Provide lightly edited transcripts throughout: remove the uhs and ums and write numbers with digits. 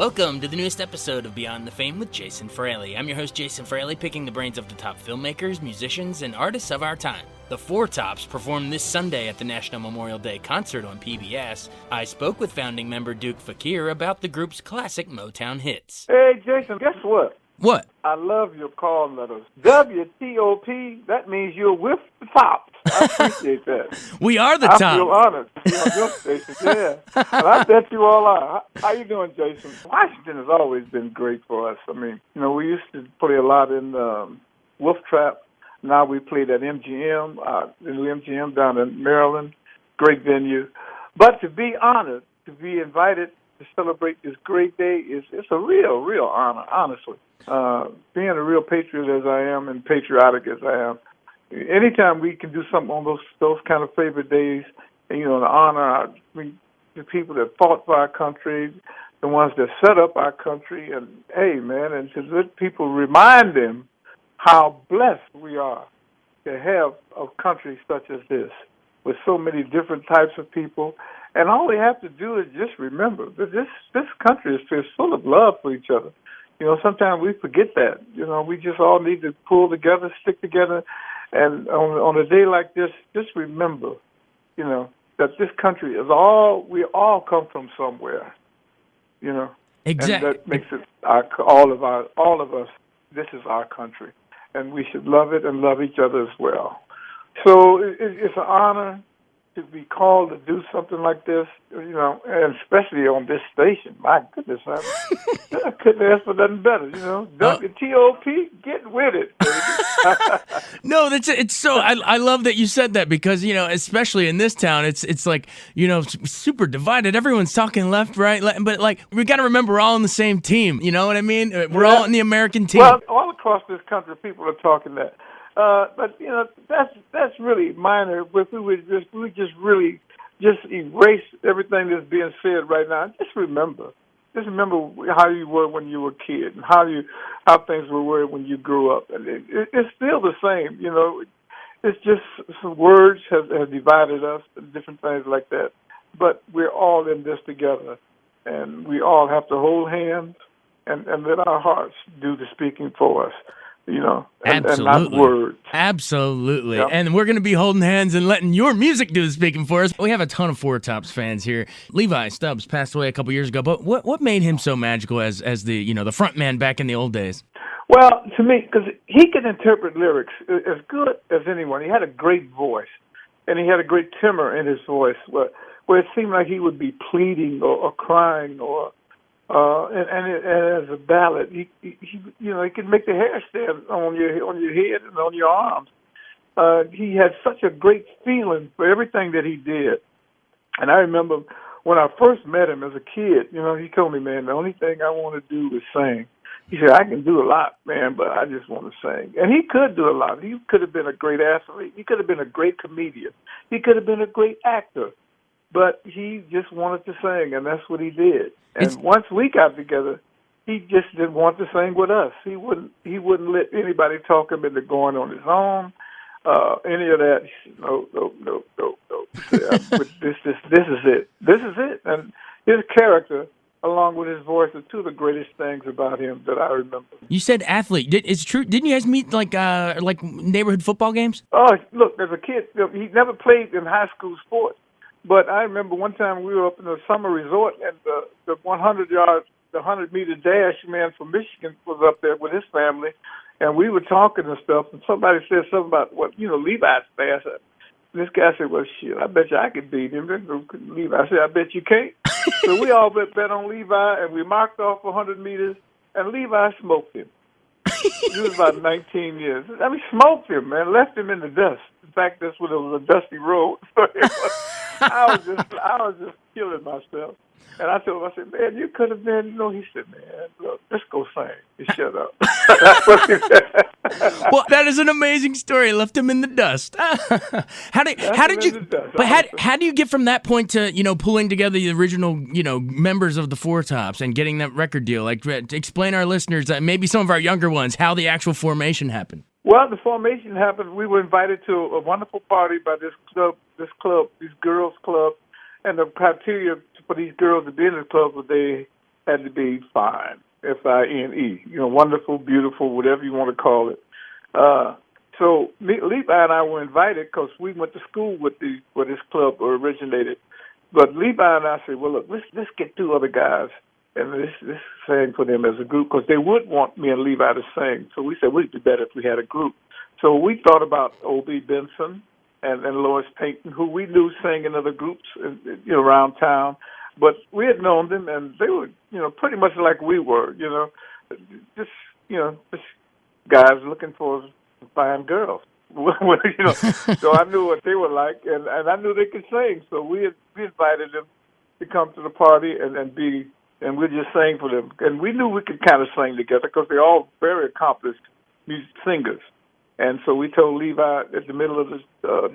Welcome to the newest episode of Beyond the Fame with Jason Fraley. I'm your host, Jason Fraley, picking the brains of the top filmmakers, musicians, and artists of our time. The Four Tops performed this Sunday at the National Memorial Day concert on PBS. I spoke with founding member Duke Fakir about the group's classic Motown hits. Hey, Jason, guess what? What? I love your call letters. WTOP, that means you're with the tops. I appreciate that. We are the tops. I feel honored to be on your station, yeah. And I bet you all are. How you doing, Jason? Washington has always been great for us. I mean, you know, we used to play a lot in Wolf Trap. Now we played at MGM, the new MGM down in Maryland. Great venue. But to be honored, to be invited to celebrate this great day, it's a real honor, honestly. Being a real patriot as I am and patriotic as I am, anytime we can do something on those kind of favorite days, and, you know, to honor the people that fought for our country, the ones that set up our country, and hey, man, and to let people remind them how blessed we are to have a country such as this, with so many different types of people. And all we have to do is just remember that this country is full of love for each other. You know, sometimes we forget that. You know, we just all need to pull together, stick together, and on a day like this, just remember, you know, that this country is we all come from somewhere. You know, Exactly. And that makes it all of us. This is our country, and we should love it and love each other as well. So it's an honor to be called to do something like this, you know, and especially on this station. My goodness, I couldn't ask for nothing better, you know. WTOP, get with it, baby. No, it's so. I love that you said that because, you know, especially in this town, it's like, you know, super divided. Everyone's talking left, right, but like we got to remember we're all on the same team. You know what I mean? We're all in the American team. Well, all across this country, people are talking that. But you know, that's really minor. If we would just really erase everything that's being said right now. Just remember how you were when you were a kid, and how things were when you grew up. And it's still the same. You know, it's just some words have divided us, and different things like that. But we're all in this together, and we all have to hold hands and let our hearts do the speaking for us. You know, and not words. Absolutely. Yep. And we're going to be holding hands and letting your music do the speaking for us. We have a ton of Four Tops fans here. Levi Stubbs passed away a couple years ago, but what made him so magical as the, you know, the front man back in the old days? Well, to me, because he could interpret lyrics as good as anyone. He had a great voice, and he had a great timbre in his voice, where it seemed like he would be pleading or crying or. And as a ballad, he you know, he could make the hair stand on your head and on your arms. He had such a great feeling for everything that he did. And I remember when I first met him as a kid, you know, he told me, man, the only thing I want to do is sing. He said, I can do a lot, man, but I just want to sing. And he could do a lot. He could have been a great athlete. He could have been a great comedian. He could have been a great actor. But he just wanted to sing, and that's what he did. And once we got together, he just didn't want to sing with us. He wouldn't let anybody talk him into going on his own, any of that. He said, no. He said, this is it. This is it. And his character, along with his voice, are two of the greatest things about him that I remember. You said athlete. It's true. Didn't you guys meet like neighborhood football games? Oh, look, as a kid, he never played in high school sports. But I remember one time we were up in a summer resort, and the 100-meter dash man from Michigan was up there with his family, and we were talking and stuff, and somebody said something about, Levi's fast. This guy said, well, shit, I bet you I could beat him. Levi said, I bet you can't. So we all bet on Levi, and we marked off 100 meters, and Levi smoked him. He was about 19 years. I mean, smoked him, man, left him in the dust. In fact, that's when it was a dusty road. I was just killing myself. And I told him, I said, man, you could have been, you know, he said, man, look, let's go sing. He shut up. That's what he said. Well, that is an amazing story. Left him in the dust. How do you get from that point to, you know, pulling together the original, you know, members of the Four Tops and getting that record deal? Like, explain our listeners, maybe some of our younger ones, how the actual formation happened. Well, the formation happened. We were invited to a wonderful party by this girls' club, and the criteria for these girls to be in the club was they had to be fine, Fine, wonderful, beautiful, whatever you want to call it. So Levi and I were invited because we went to school where this club originated. But Levi and I said, well, look, let's get 2 other guys and let's sing for them as a group because they would want me and Levi to sing. So we said we'd be better if we had a group. So we thought about O.B. Benson and Lois Payton, who we knew sang in other groups around town. But we had known them, and they were, pretty much like we were, just guys looking for fine girls. So I knew what they were like, and I knew they could sing. So we invited them to come to the party and we just sang for them. And we knew we could kind of sing together because they're all very accomplished singers. And so we told Levi at the middle of the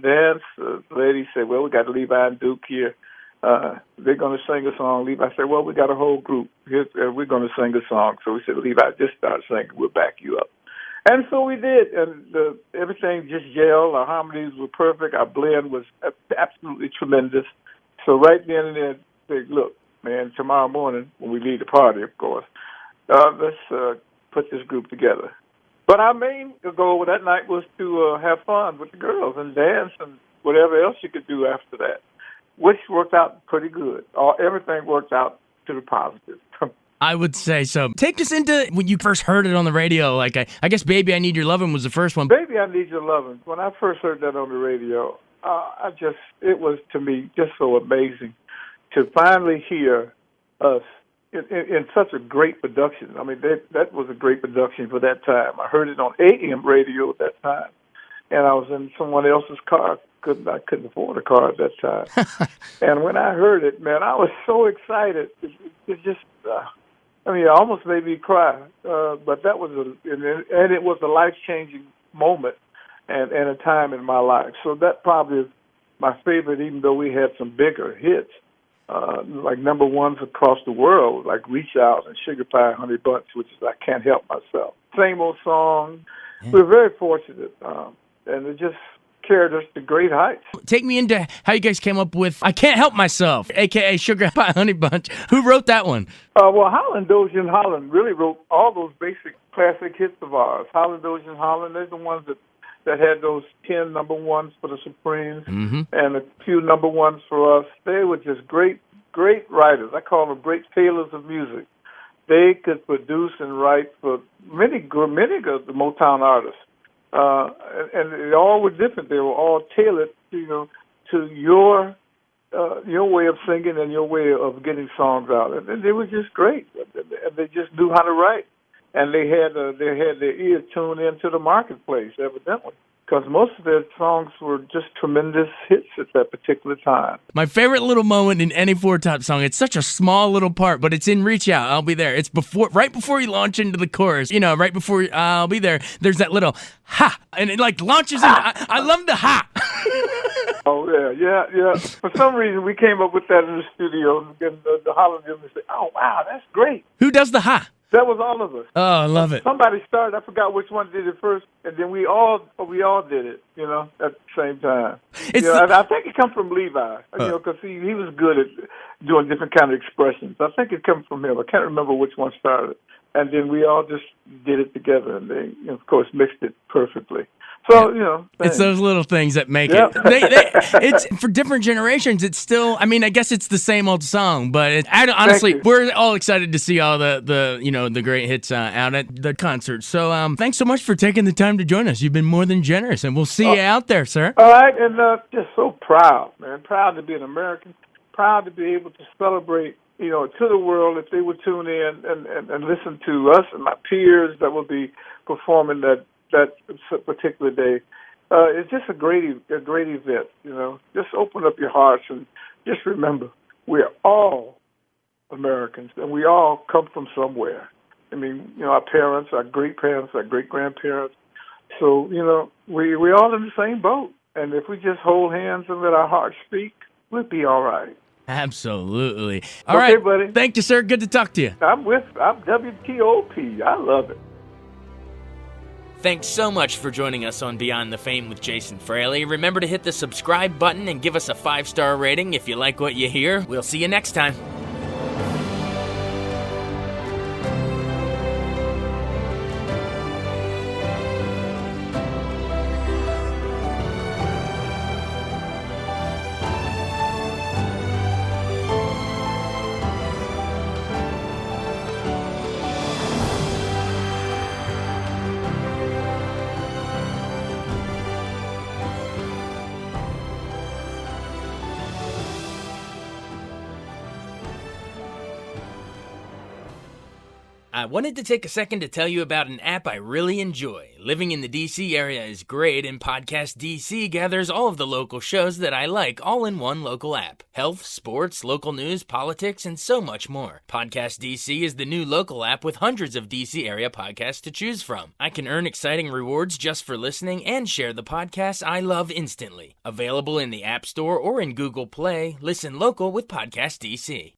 dance, the lady said, well, we got Levi and Duke here. They're going to sing a song. Levi said, well, we got a whole group. We're going to sing a song. So we said, Levi, just start singing. We'll back you up. And so we did. And everything just gelled. Our harmonies were perfect. Our blend was absolutely tremendous. So right then and there, they look, man, tomorrow morning when we leave the party, of course, let's put this group together. But our main goal that night was to have fun with the girls and dance and whatever else you could do after that, which worked out pretty good. Everything worked out to the positive. I would say so. Take us into when you first heard it on the radio. Like, I guess Baby, I Need Your Lovin' was the first one. Baby, I Need Your Lovin'. When I first heard that on the radio, it was, to me, just so amazing to finally hear us in such a great production. I mean, that was a great production for that time. I heard it on AM radio at that time, and I was in someone else's car. I couldn't afford a car at that time. And when I heard it, man, I was so excited. It just, it almost made me cry. But that was and it was a life-changing moment and a time in my life. So that probably is my favorite, even though we had some bigger hits. Like number ones across the world, like Reach Out and Sugar Pie Honey Bunch, which is I Can't Help Myself. Same old song. Yeah. We're very fortunate, and it just carried us to great heights. Take me into how you guys came up with I Can't Help Myself, a.k.a. Sugar Pie Honey Bunch. Who wrote that one? Well, Holland, Dozier and Holland really wrote all those basic classic hits of ours. Holland, Dozier and Holland, they're the ones that had those 10 number ones for the Supremes and a few number ones for us. They were just great writers. I call them great tailors of music. They could produce and write for many of the Motown artists. And they all were different. They were all tailored, to your way of singing and your way of getting songs out. And they were just great. And they just knew how to write. And they had their ear tuned into the marketplace, evidently, because most of their songs were just tremendous hits at that particular time. My favorite little moment in any Four Top song, it's such a small little part, but it's in Reach Out, I'll Be There. It's right before you launch into the chorus, right before I'll Be There, there's that little ha, and it like launches in. I love the ha. Oh, yeah. For some reason, we came up with that in the studio, and the Holland and said, oh, wow, that's great. Who does the ha? That was all of us. Oh, I love it. Somebody started. I forgot which one did it first, and then we all did it. At the same time. I think it comes from Levi. Because he was good at doing different kind of expressions. I think it comes from him. I can't remember which one started, and then we all just did it together, and they, of course, mixed it perfectly. So, it's those little things that make it. It's for different generations. It's still, I guess it's the same old song, but honestly, we're all excited to see all the great hits out at the concert. So, thanks so much for taking the time to join us. You've been more than generous, and we'll see you out there, sir. All right, and just so proud, man. Proud to be an American. Proud to be able to celebrate, to the world if they would tune in and listen to us and my peers that will be performing that particular day. It's just a great event, Just open up your hearts and just remember, we're all Americans and we all come from somewhere. Our parents, our great-parents, our great-grandparents. So, we're all in the same boat. And if we just hold hands and let our hearts speak, we'll be all right. Absolutely. All right, buddy. Thank you, sir. Good to talk to you. I'm WTOP. I love it. Thanks so much for joining us on Beyond the Fame with Jason Fraley. Remember to hit the subscribe button and give us a 5-star rating if you like what you hear. We'll see you next time. I wanted to take a second to tell you about an app I really enjoy. Living in the DC area is great, and Podcast DC gathers all of the local shows that I like all in one local app. Health, sports, local news, politics, and so much more. Podcast DC is the new local app with hundreds of DC area podcasts to choose from. I can earn exciting rewards just for listening and share the podcasts I love instantly. Available in the App Store or in Google Play, listen local with Podcast DC.